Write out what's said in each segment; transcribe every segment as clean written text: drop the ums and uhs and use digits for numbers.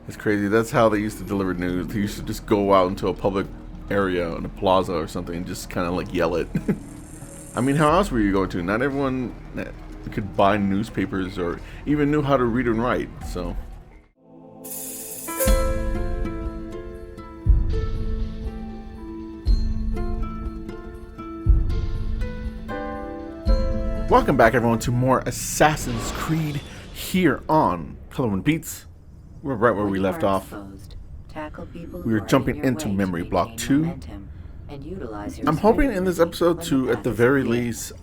It's crazy. That's how they used to deliver news. They used to just go out into a public area in a plaza or something and just kind of like yell it. I mean, how else were you going to? Not everyone could buy newspapers or even knew how to read and write. So. Welcome back, everyone, to more Assassin's Creed here on Colorwind Beats. We're right where we left off. We were jumping into Memory Block 2. I'm hoping in this episode to, at the very least,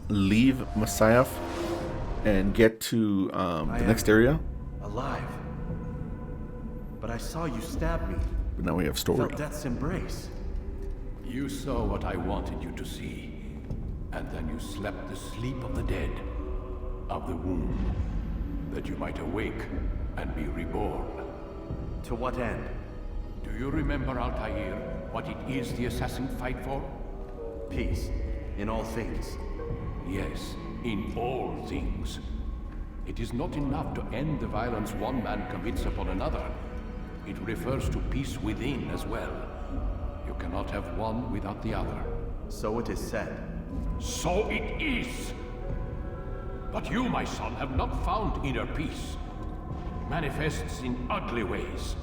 leave Masyaf and get to the next area. Alive. But I saw you stab me. But now we have story. Felt death's embrace. You saw what I wanted you to see. And then you slept the sleep of the dead, of the womb, that you might awake and be reborn. To what end? Do you remember, Altair, what it is the assassins fight for? Peace. In all things. Yes, in all things. It is not enough to end the violence one man commits upon another. It refers to peace within as well. You cannot have one without the other. So it is said. So it is! But you, my son, have not found inner peace. It manifests in ugly ways.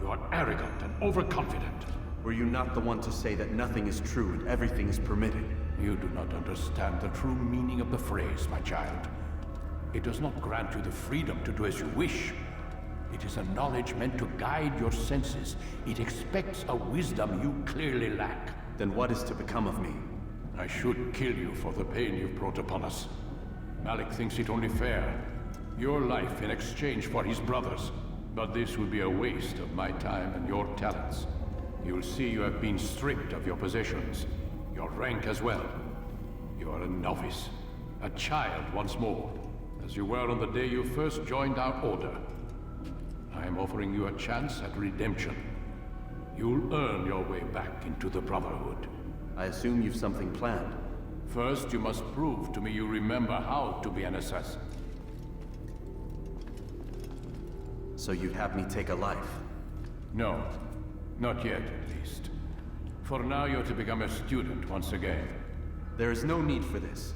You are arrogant and overconfident. Were you not the one to say that nothing is true and everything is permitted? You do not understand the true meaning of the phrase, my child. It does not grant you the freedom to do as you wish. It is a knowledge meant to guide your senses. It expects a wisdom you clearly lack. Then what is to become of me? I should kill you for the pain you've brought upon us. Malik thinks it only fair. Your life in exchange for his brother's. But this would be a waste of my time and your talents. You'll see you have been stripped of your possessions. Your rank as well. You are a novice. A child once more. As you were on the day you first joined our order. I am offering you a chance at redemption. You'll earn your way back into the Brotherhood. I assume you've something planned. First, you must prove to me you remember how to be an assassin. So you'd have me take a life? No. Not yet, at least. For now, you're to become a student once again. There is no need for this.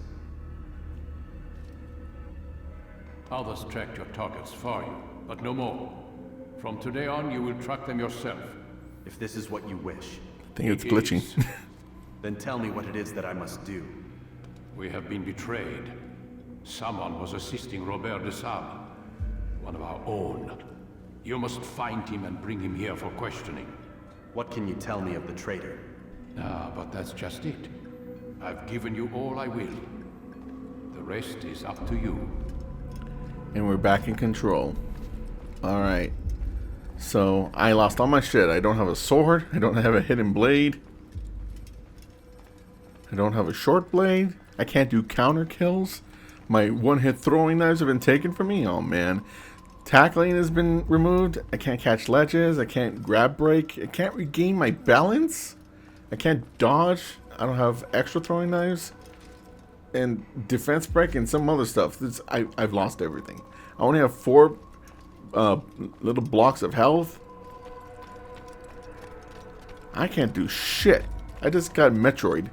Others tracked your targets for you, but no more. From today on, you will track them yourself. If this is what you wish. I think it's glitching. Then tell me what it is that I must do. We have been betrayed. Someone was assisting Robert de Sable, one of our own. You must find him and bring him here for questioning. What can you tell me of the traitor? Ah, but that's just it. I've given you all I will. The rest is up to you. And we're back in control. Alright. So, I lost all my shit. I don't have a sword. I don't have a hidden blade. I don't have a short blade. I can't do counter kills. My one-hit throwing knives have been taken from me. Oh, man. Tackling has been removed. I can't catch ledges. I can't grab break. I can't regain my balance. I can't dodge. I don't have extra throwing knives. And defense break and some other stuff. I've lost everything. I only have 4 little blocks of health. I can't do shit. I just got Metroided.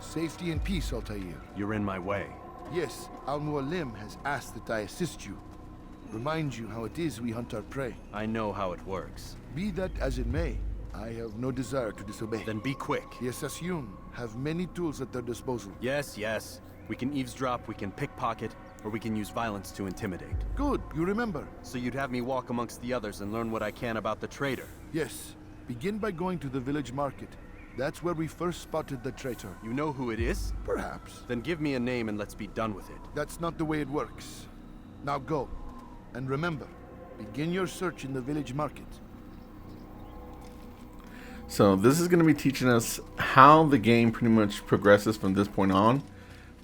Safety and peace, Altair. You're in my way. Yes, Al-Mualim has asked that I assist you. Remind you how it is we hunt our prey. I know how it works. Be that as it may, I have no desire to disobey. Then be quick. The Assassin have many tools at their disposal. Yes, yes. We can eavesdrop, we can pickpocket, or we can use violence to intimidate. Good, you remember. So you'd have me walk amongst the others and learn what I can about the traitor? Yes. Begin by going to the village market. That's where we first spotted the traitor. You know who it is? Perhaps. Then give me a name and let's be done with it. That's not the way it works. Now go. And remember, begin your search in the village market. So this is going to be teaching us how the game pretty much progresses from this point on.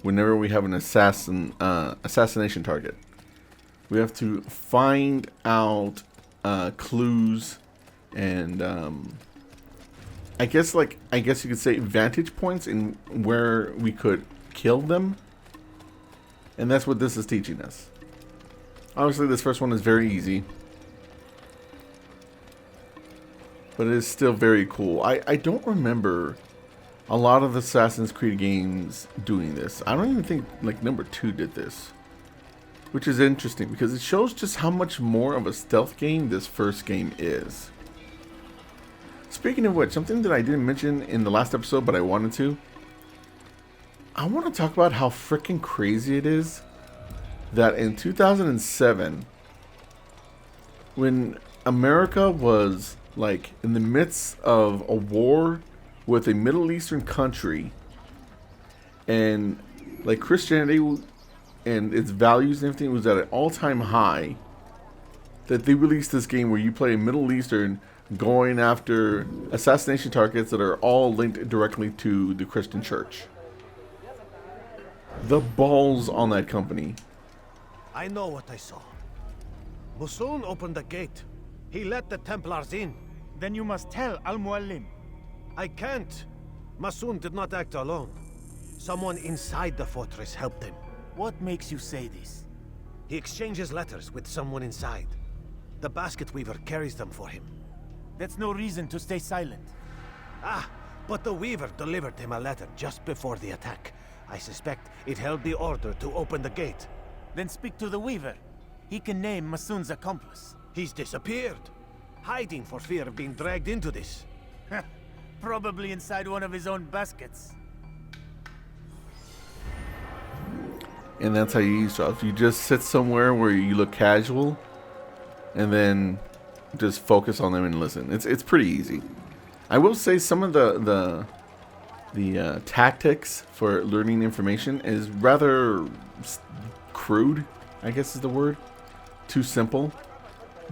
Whenever we have an assassination target, we have to find out clues and I guess you could say vantage points in where we could kill them. And that's what this is teaching us. Obviously, this first one is very easy. But it is still very cool. I don't remember a lot of Assassin's Creed games doing this. I don't even think like number 2 did this. Which is interesting because it shows just how much more of a stealth game this first game is. Speaking of which, something that I didn't mention in the last episode but I wanted to. I want to talk about how freaking crazy it is that in 2007, when America was like in the midst of a war with a Middle Eastern country, and like Christianity and its values and everything was at an all-time high, that they released this game where you play a Middle Eastern going after assassination targets that are all linked directly to the Christian church. The balls on that company. I know what I saw. Musun opened the gate. He let the Templars in. Then you must tell Al-Muallim. I can't. Masun did not act alone. Someone inside the fortress helped him. What makes you say this? He exchanges letters with someone inside. The basket weaver carries them for him. That's no reason to stay silent. Ah, but the weaver delivered him a letter just before the attack. I suspect it held the order to open the gate. Then speak to the weaver. He can name Masun's accomplice. He's disappeared. Hiding for fear of being dragged into this. Probably inside one of his own baskets. And that's how you eavesdrop. You just sit somewhere where you look casual, and then just focus on them and listen. It's pretty easy. I will say some of the tactics for learning information is rather crude, I guess is the word. Too simple.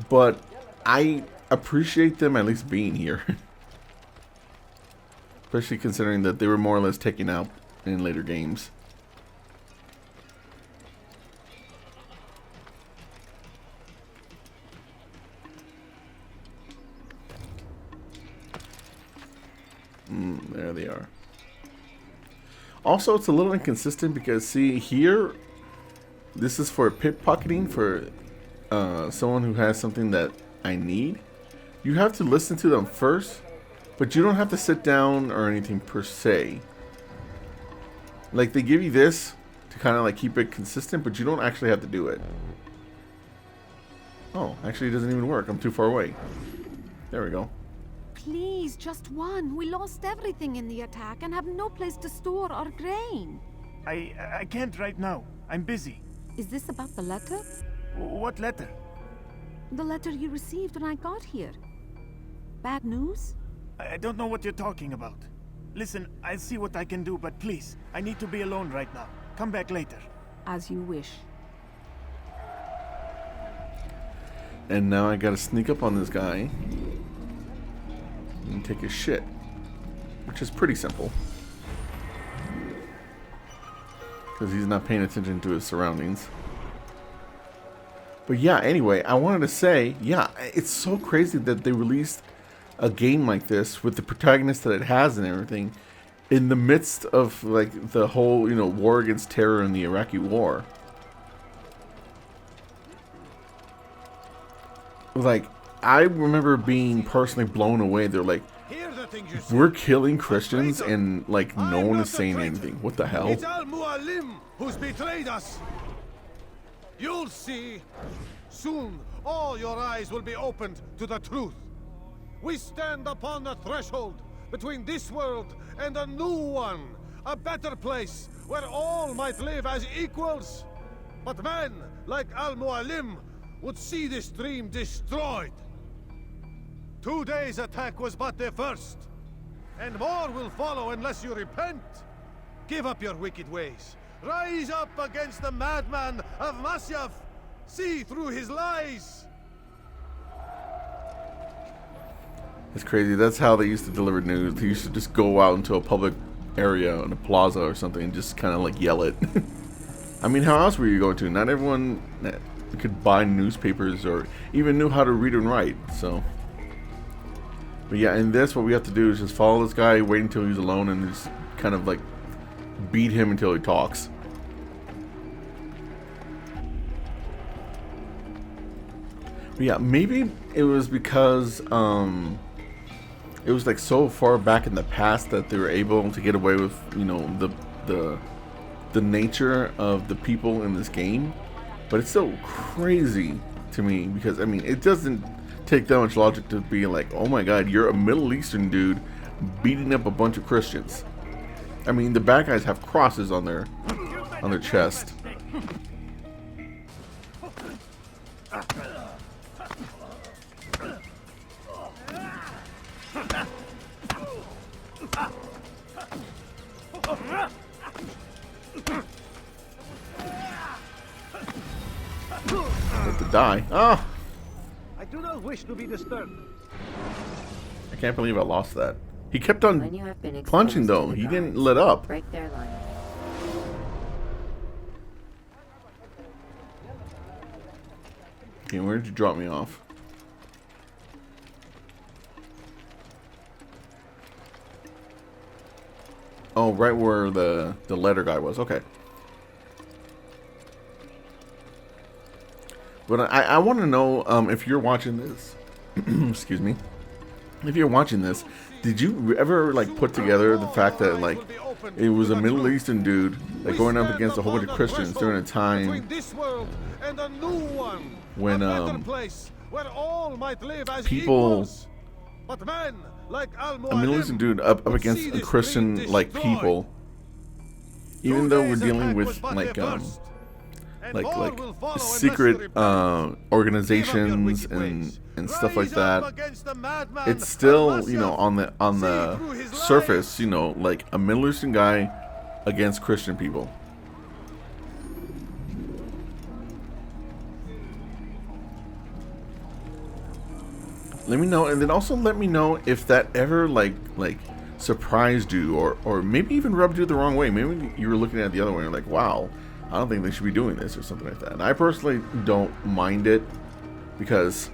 But I appreciate them at least being here. Especially considering that they were more or less taken out in later games. There they are. Also, it's a little inconsistent because, see, here, this is for pickpocketing for someone who has something that I need. You have to listen to them first, but you don't have to sit down or anything per se. Like, they give you this to kind of like keep it consistent, but you don't actually have to do it. Oh, actually it doesn't even work. I'm too far away. There we go. Please, just one. We lost everything in the attack and have no place to store our grain. I can't right now. I'm busy. Is this about the letter? What letter? The letter you received when I got here. Bad news? I don't know what you're talking about. Listen, I'll see what I can do, but please, I need to be alone right now. Come back later. As you wish. And now I gotta sneak up on this guy and take his shit, which is pretty simple because he's not paying attention to his surroundings. But yeah, anyway, I wanted to say, yeah, it's so crazy that they released a game like this with the protagonist that it has and everything in the midst of like the whole, you know, war against terror in the Iraqi war. Like, I remember being personally blown away. They're like, we're killing Christians and like no one is saying anything. What the hell? It's Al-Muallim who's betrayed us. You'll see. Soon, all your eyes will be opened to the truth. We stand upon the threshold between this world and a new one. A better place where all might live as equals. But men like Al-Muallim would see this dream destroyed. Today's attack was but the first. And more will follow unless you repent. Give up your wicked ways. Rise up against the madman of Masyaf. See through his lies. It's crazy. That's how they used to deliver news. They used to just go out into a public area, in a plaza or something, and just kind of like yell it. I mean, how else were you going to? Not everyone could buy newspapers or even knew how to read and write. So, but yeah, in this, what we have to do is just follow this guy, wait until he's alone, and just kind of like beat him until he talks. But yeah, maybe it was because it was like so far back in the past that they were able to get away with, you know, the nature of the people in this game. But it's still crazy to me because, I mean, it doesn't take that much logic to be like, oh my god, you're a Middle Eastern dude beating up a bunch of Christians. I mean, the bad guys have crosses on their chest. Have to die. Ah! I do not wish to be disturbed. I can't believe I lost that. He kept on When you have been exposed punching though. to the He didn't guards, let up. break their line. Okay, where did you drop me off? Oh, right where the letter guy was. Okay. But I want to know if you're watching this. Excuse me. If you're watching this, did you ever like put together the fact that like it was a Middle Eastern dude like going up against a whole bunch of Christians during a time when people, a Middle Eastern dude up against a Christian like people, even though we're dealing with like secret organizations and stuff like that, it's still, you know, on the surface, you know, like a Middle Eastern guy against Christian people. Let me know, and then also let me know if that ever like surprised you, or maybe even rubbed you the wrong way. Maybe you were looking at it the other way and you're like, wow, I don't think they should be doing this or something like that. And I personally don't mind it because,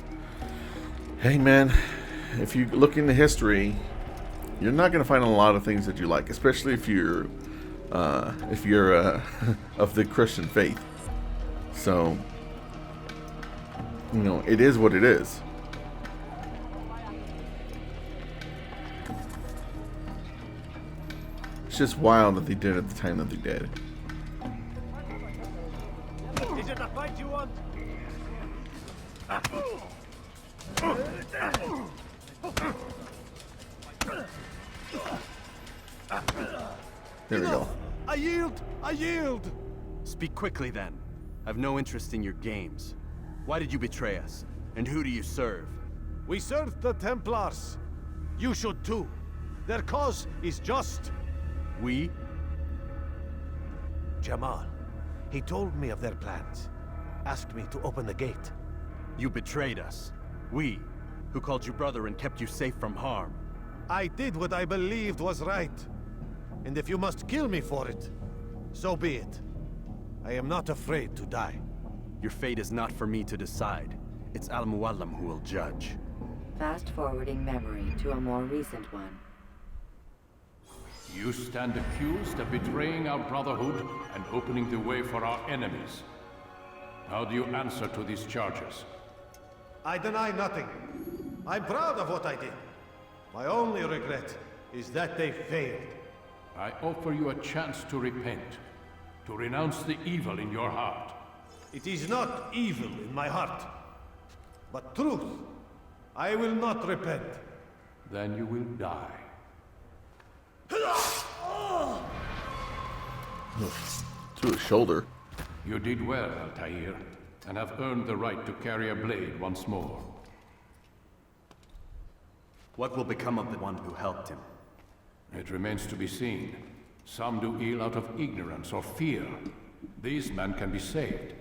hey man, if you look into history, you're not going to find a lot of things that you like, especially if you're of the Christian faith. So, you know, it is what it is. It's just wild that they did it at the time that they did. Is it a fight you want? There we go. I yield! I yield! Speak quickly then. I've no interest in your games. Why did you betray us? And who do you serve? We serve the Templars. You should too. Their cause is just. We? Jamal. He told me of their plans. Asked me to open the gate. You betrayed us. We, who called you brother and kept you safe from harm. I did what I believed was right. And if you must kill me for it, so be it. I am not afraid to die. Your fate is not for me to decide. It's Al-Muallim who will judge. Fast-forwarding memory to a more recent one. You stand accused of betraying our Brotherhood and opening the way for our enemies. How do you answer to these charges? I deny nothing. I'm proud of what I did. My only regret is that they failed. I offer you a chance to repent, to renounce the evil in your heart. It is not evil in my heart, but truth. I will not repent. Then you will die. Through his shoulder. You did well, Altair, and have earned the right to carry a blade once more. What will become of the one who helped him? It remains to be seen. Some do ill out of ignorance or fear. These men can be saved.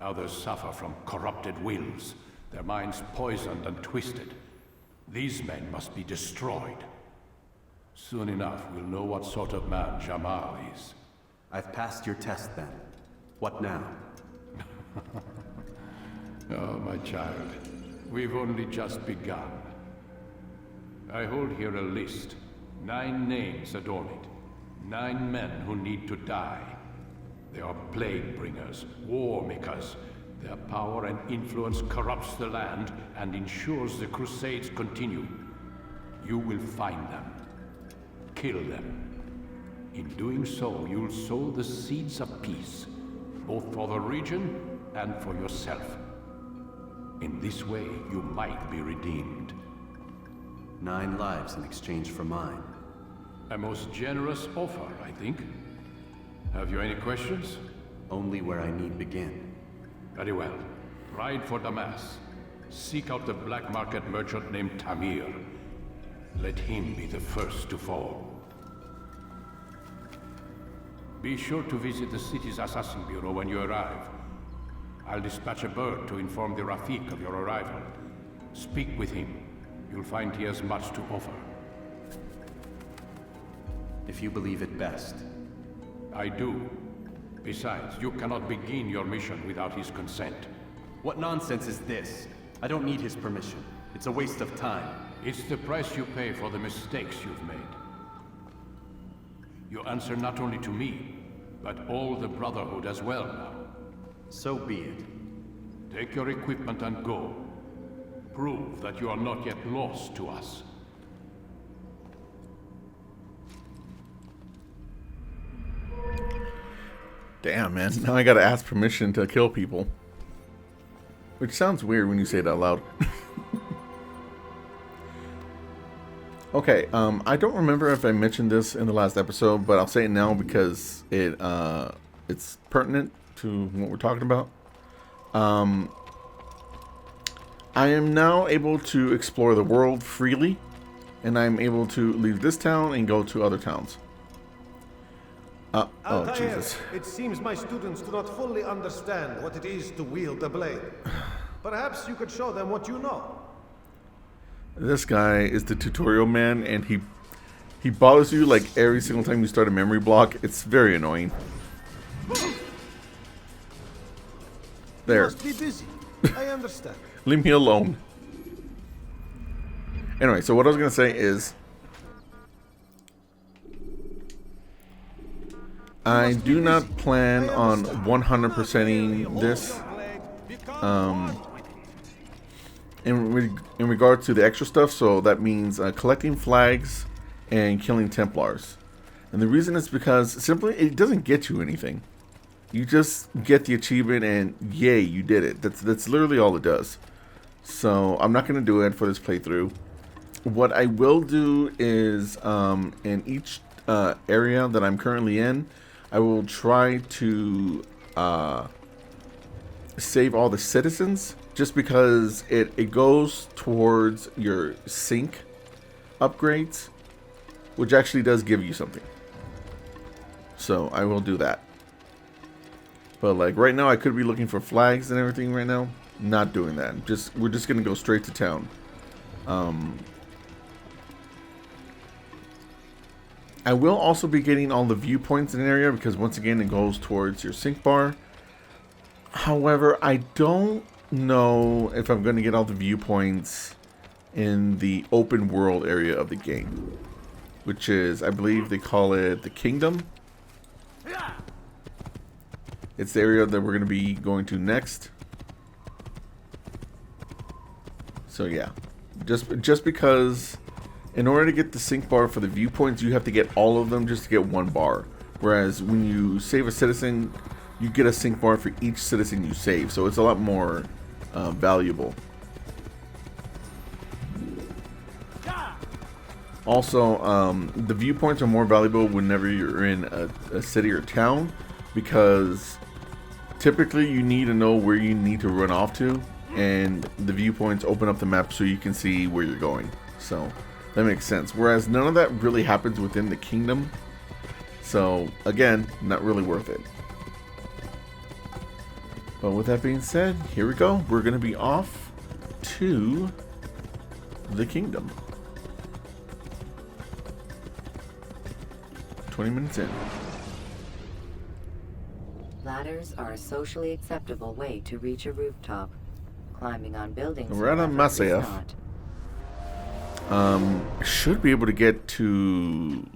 Others suffer from corrupted wills, their minds poisoned and twisted. These men must be destroyed. Soon enough, we'll know what sort of man Jamal is. I've passed your test then. What now? Oh, my child. We've only just begun. I hold here a list. 9 names adorn it. 9 men who need to die. They are plague bringers, war makers. Their power and influence corrupts the land and ensures the crusades continue. You will find them. Kill them. In doing so, you'll sow the seeds of peace, both for the region and for yourself. In this way, you might be redeemed. 9 lives in exchange for mine. A most generous offer, I think. Have you any questions? Only where I need begin. Very well. Ride for Damascus. Seek out the black market merchant named Tamir. Let him be the first to fall. Be sure to visit the city's assassin bureau when you arrive. I'll dispatch a bird to inform the Rafik of your arrival. Speak with him. You'll find he has much to offer. If you believe it best. I do. Besides, you cannot begin your mission without his consent. What nonsense is this? I don't need his permission. It's a waste of time. It's the price you pay for the mistakes you've made. You answer not only to me, but all the Brotherhood as well now. So be it. Take your equipment and go. Prove that you are not yet lost to us. Damn, man. Now I gotta ask permission to kill people. Which sounds weird when you say it out loud. Okay, I don't remember if I mentioned this in the last episode, but I'll say it now because it's pertinent to what we're talking about. I am now able to explore the world freely, and I'm able to leave this town and go to other towns. Oh, Altair, Jesus. it seems my students do not fully understand what it is to wield a blade. Perhaps you could show them what you know. This guy is the tutorial man, and he bothers you like every single time you start a memory block. It's very annoying. There. You must be busy. I understand. Leave me alone. Anyway, so what I was going to say is I do not plan on 100%ing this. In regard to the extra stuff, so that means collecting flags and killing Templars. And the reason is because simply it doesn't get you anything. You just get the achievement and yay, you did it. That's literally all it does. So I'm not going to do it for this playthrough. What I will do is in each area that I'm currently in, I will try to save all the citizens, just because it goes towards your sync upgrades, which actually does give you something. So I will do that. But like right now I could be looking for flags and everything right now. Not doing that. We're just gonna go straight to town. I will also be getting all the viewpoints in an area because once again it goes towards your sync bar. However, I don't know if I'm going to get all the viewpoints in the open world area of the game, which is, I believe they call it the Kingdom. It's the area that we're going to be going to next. So yeah, just because in order to get the sync bar for the viewpoints, you have to get all of them just to get one bar. Whereas when you save a citizen, you get a sync bar for each citizen you save. So it's a lot more valuable. Also, the viewpoints are more valuable whenever you're in a city or town, because typically you need to know where you need to run off to, and the viewpoints open up the map so you can see where you're going. So that makes sense. Whereas none of that really happens within the kingdom. So again, not really worth it. But with that being said, here we go. We're going to be off to the kingdom. 20 minutes in. Ladders are a socially acceptable way to reach a rooftop. Climbing on buildings We're at a Masyaf. I should be able to get to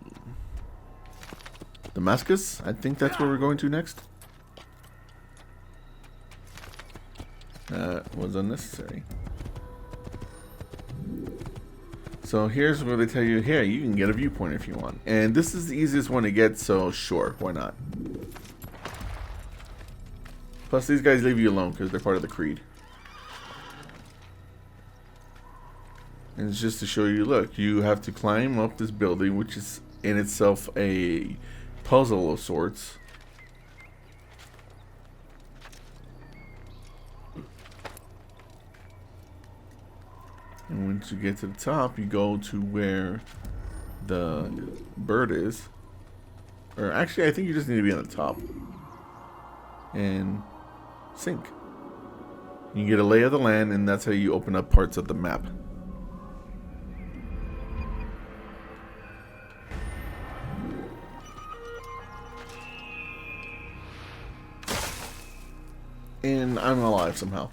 Damascus? I think that's where we're going to next. Was unnecessary. So here's where they tell you, hey, you can get a viewpoint if you want. And this is the easiest one to get, so sure, why not? Plus these guys leave you alone because they're part of the creed. And it's just to show you, look, you have to climb up this building, which is in itself a puzzle of sorts. And once you get to the top, you go to where the bird is. Or actually, I think you just need to be on the top. And sink. You get a lay of the land, and that's how you open up parts of the map. And I'm alive somehow.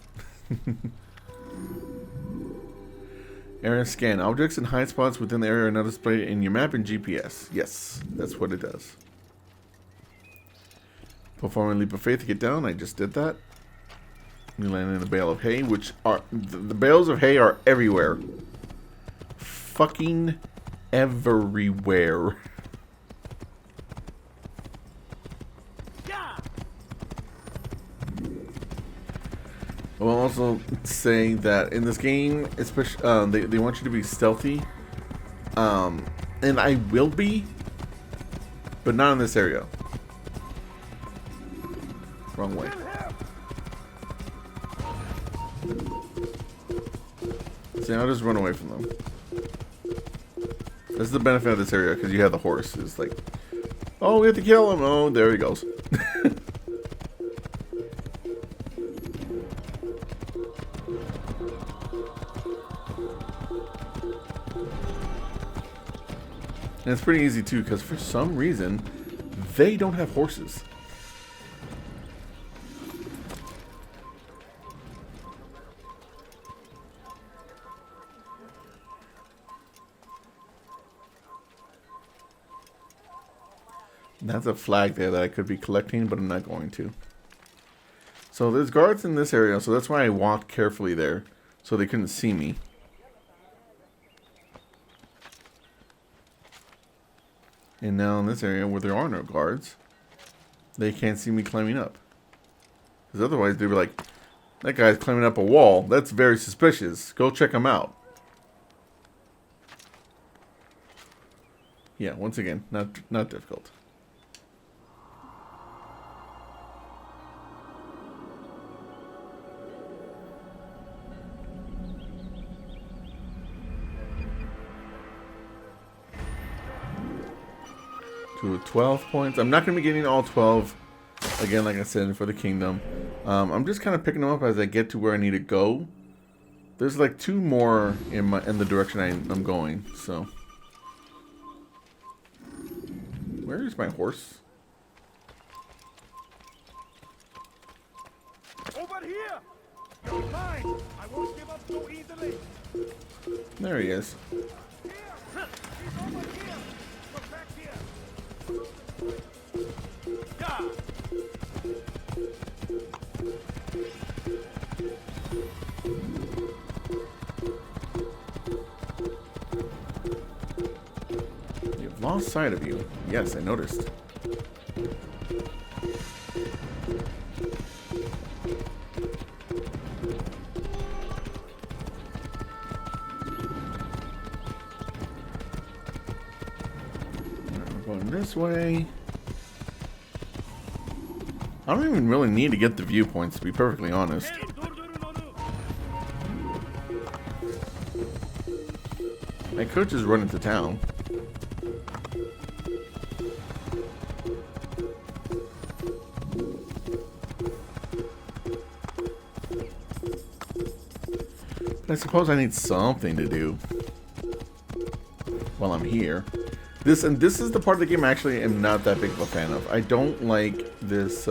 Area scan. Objects and hide spots within the area are now displayed in your map and GPS. Yes, that's what it does. Perform a leap of faith to get down. I just did that. You land in a bale of hay, which are... The bales of hay are everywhere. Fucking everywhere. I will also say that in this game, especially, they want you to be stealthy, and I will be, but not in this area. Wrong way. See, I'll just run away from them. That's the benefit of this area, because you have the horse. It's like, oh, we have to kill him. Oh, there he goes. And it's pretty easy too, because for some reason, they don't have horses. That's a flag there that I could be collecting, but I'm not going to. So there's guards in this area, so that's why I walked carefully there, so they couldn't see me. And now in this area where there are no guards, they can't see me climbing up. Because otherwise they'd be like, that guy's climbing up a wall. That's very suspicious. Go check him out. Yeah, once again, not difficult. To 12 points. I'm not going to be getting all 12 again, like I said, for the kingdom. I'm just kind of picking them up as I get to where I need to go. There's like 2 more in the direction I'm going. So, where is my horse? Over here! You're mine! I won't give up so easily! There he is. Here! He's over here! Look back here! Yeah. You've lost sight of you. Yes, I noticed. Going this way. I don't even really need to get the viewpoints, to be perfectly honest. I could just run into town. But I suppose I need something to do while I'm here. This is the part of the game I actually am not that big of a fan of. I don't like this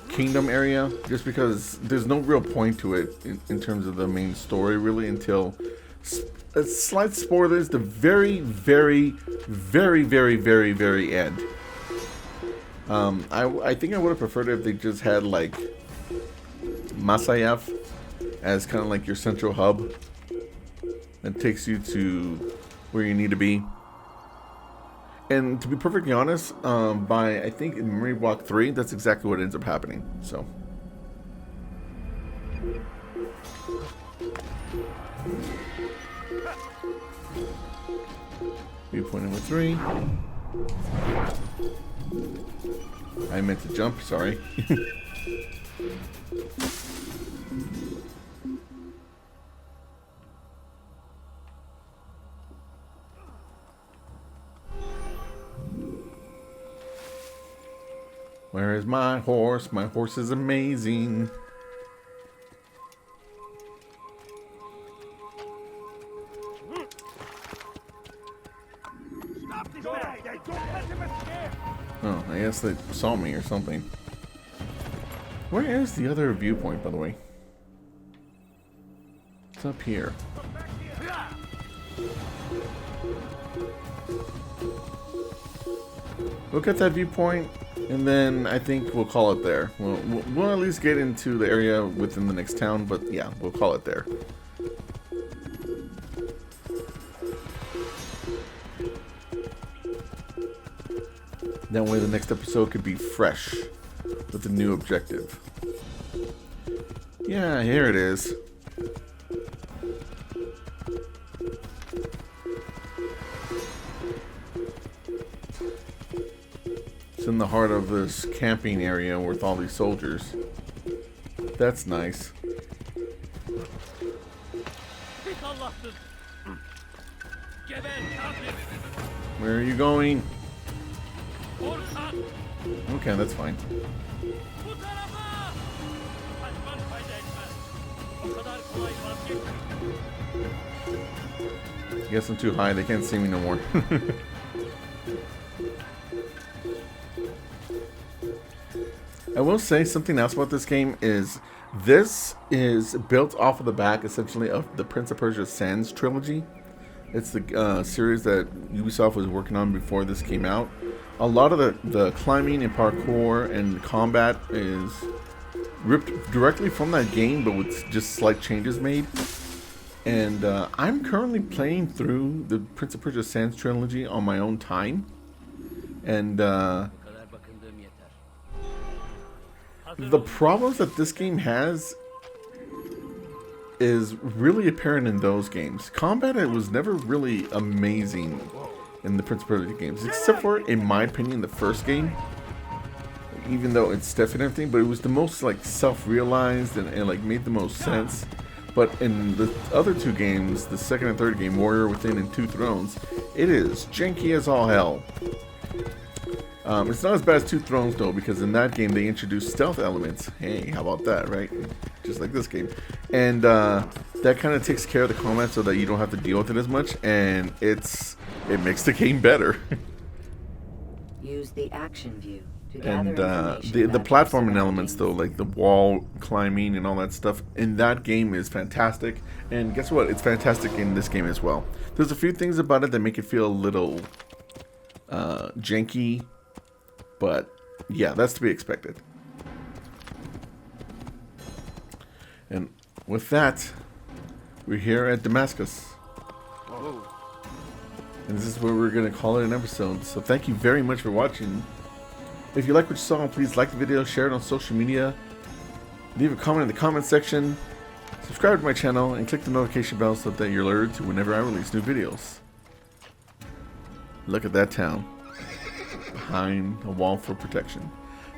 kingdom area just because there's no real point to it in terms of the main story really until Slight spoilers, the very, very, very, very, very, very end. I think I would have preferred it if they just had like Masayev as kind of like your central hub that takes you to where you need to be. And to be perfectly honest, by I think in Memory Block 3, that's exactly what ends up happening. So. Viewpoint number 3. I meant to jump, sorry. Where is my horse? My horse is amazing. Oh, I guess they saw me or something. Where is the other viewpoint, by the way? It's up here. Look at that viewpoint, and then I think we'll call it there. We'll at least get into the area within the next town, but yeah, we'll call it there. That way the next episode could be fresh with a new objective. Yeah, here it is. It's in the heart of this camping area with all these soldiers. That's nice. Where are you going? Okay, that's fine. I guess I'm too high, they can't see me no more. I will say something else about this game is this is built off of the back essentially of the Prince of Persia Sands trilogy. It's the series that Ubisoft was working on before this came out. A lot of the climbing and parkour and combat is ripped directly from that game, but with just slight changes made. And I'm currently playing through the Prince of Persia Sands trilogy on my own time. And the problems that this game has is really apparent in those games. Combat, it was never really amazing in the Prince of Persia games, except for, in my opinion, the first game. Even though it's stiff and everything, but it was the most like self-realized and like made the most sense. But in the other two games, the second and third game, Warrior Within and Two Thrones, it is janky as all hell. It's not as bad as Two Thrones though, because in that game they introduced stealth elements. Hey, how about that, right? Just like this game. And that kind of takes care of the combat so that you don't have to deal with it as much, and it makes the game better. Use the action view to and gather the platforming elements though, like the wall climbing and all that stuff in that game is fantastic. And guess what? It's fantastic in this game as well. There's a few things about it that make it feel a little janky, but yeah, that's to be expected. And with that, we're here at Damascus. And this is where we're going to call it an episode. So thank you very much for watching. If you like what you saw, please like the video, share it on social media, leave a comment in the comment section, subscribe to my channel, and click the notification bell so that you're alerted to whenever I release new videos. Look at that town. Behind a wall for protection.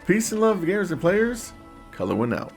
Peace and love, gamers and players. Colorwind out.